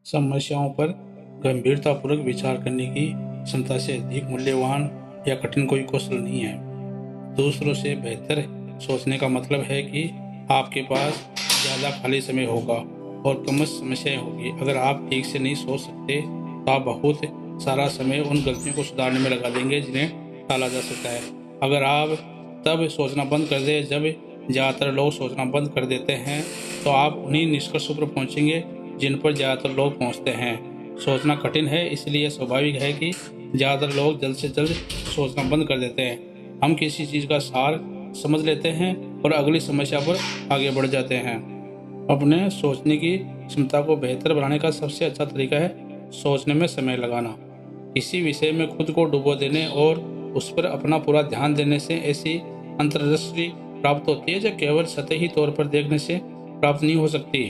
समस्याओं पर गंभीरतापूर्वक विचार करने की क्षमता से अधिक मूल्यवान या कठिन कोई कौशल नहीं है। दूसरों से बेहतर सोचने का मतलब है कि आपके पास ज़्यादा खाली समय होगा और कम समस्याएं होगी। अगर आप ठीक से नहीं सोच सकते तो आप बहुत सारा समय उन गलतियों को सुधारने में लगा देंगे जिन्हें टाला जा सकता है। अगर आप तब सोचना बंद कर दें जब ज़्यादातर लोग सोचना बंद कर देते हैं, तो आप उन्हीं निष्कर्षों पर पहुंचेंगे जिन पर ज़्यादातर लोग पहुंचते हैं। सोचना कठिन है, इसलिए स्वाभाविक है कि ज़्यादातर लोग जल्द से जल्द सोचना बंद कर देते हैं। हम किसी चीज़ का सार समझ लेते हैं और अगली समस्या पर आगे बढ़ जाते हैं। अपने सोचने की क्षमता को बेहतर बनाने का सबसे अच्छा तरीका है सोचने में समय लगाना। किसी विषय में खुद को डुबो देने और उस पर अपना पूरा ध्यान देने से ऐसी अंतर्दृष्टि प्राप्त होती है जो केवल सतही तौर पर देखने से प्राप्त नहीं हो सकती।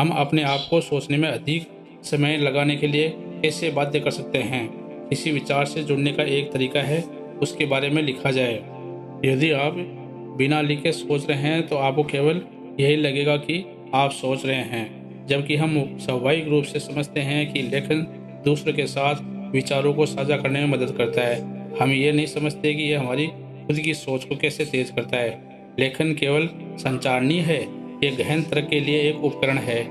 हम अपने आप को सोचने में अधिक समय लगाने के लिए कैसे बाध्य कर सकते हैं? किसी विचार से जुड़ने का एक तरीका है उसके बारे में लिखा जाए। यदि आप बिना लिखे सोच रहे हैं तो आपको केवल यही लगेगा कि आप सोच रहे हैं, जबकि हम स्वाभाविक रूप से समझते हैं कि लेखन दूसरों के साथ विचारों को साझा करने में मदद करता है। हम ये नहीं समझते कि यह हमारी खुद की सोच को कैसे तेज करता है। लेखन केवल संचार नहीं है, ये गहन तर्क के लिए एक उपकरण है।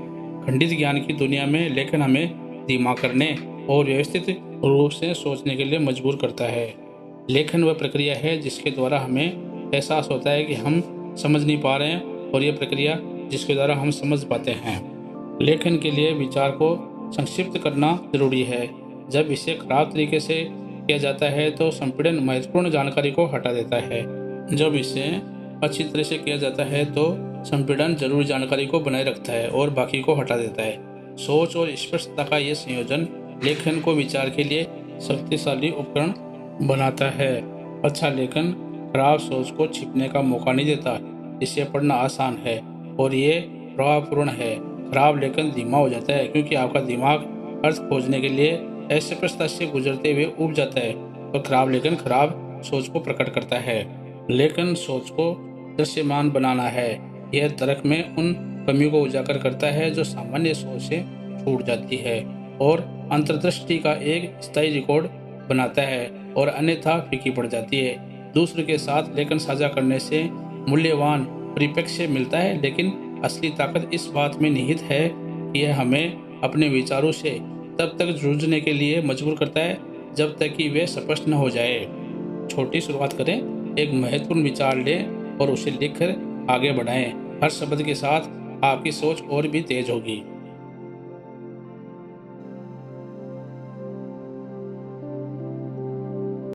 खंडित ज्ञान की दुनिया में लेखन हमें दिमाग करने और व्यवस्थित रूप से सोचने के लिए मजबूर करता है। लेखन वह प्रक्रिया है जिसके द्वारा हमें एहसास होता है कि हम समझ नहीं पा रहे हैं, और यह प्रक्रिया जिसके द्वारा हम समझ पाते हैं। लेखन के लिए विचार को संक्षिप्त करना जरूरी है। जब इसे खराब तरीके से किया जाता है तो संपीड़न महत्वपूर्ण जानकारी को हटा देता है। जब इसे अच्छी तरह से किया जाता है तो संपीड़न जरूरी जानकारी को बनाए रखता है और बाकी को हटा देता है। सोच और स्पष्टता का यह संयोजन लेखन को विचार के लिए शक्तिशाली उपकरण बनाता है। अच्छा लेखन खराब सोच को छिपने का मौका नहीं देता। इसे पढ़ना आसान है और ये प्रभावपूर्ण है। खराब लेखन धीमा हो जाता है क्योंकि आपका दिमाग अर्थ खोजने के लिए अस्पष्टता से गुजरते हुए उब जाता है, और खराब लेखन खराब सोच को प्रकट करता है। लेखन सोच को दृश्यमान बनाना है। यह तर्क में उन कमियों को उजागर करता है जो सामान्य सोच से छूट जाती है, और अंतर्दृष्टि का एक स्थायी रिकॉर्ड बनाता है और अन्यथा फीकी पड़ जाती है। दूसरे के साथ लेखन साझा करने से मूल्यवान परिप्रेक्ष्य मिलता है, लेकिन असली ताकत इस बात में निहित है कि यह हमें अपने विचारों से तब तक जूझने के लिए मजबूर करता है जब तक कि वे स्पष्ट न हो जाए। छोटी शुरुआत करें, एक महत्वपूर्ण विचार लें और उसे लिखकर आगे बढ़ाएं। हर शब्द के साथ आपकी सोच और भी तेज होगी।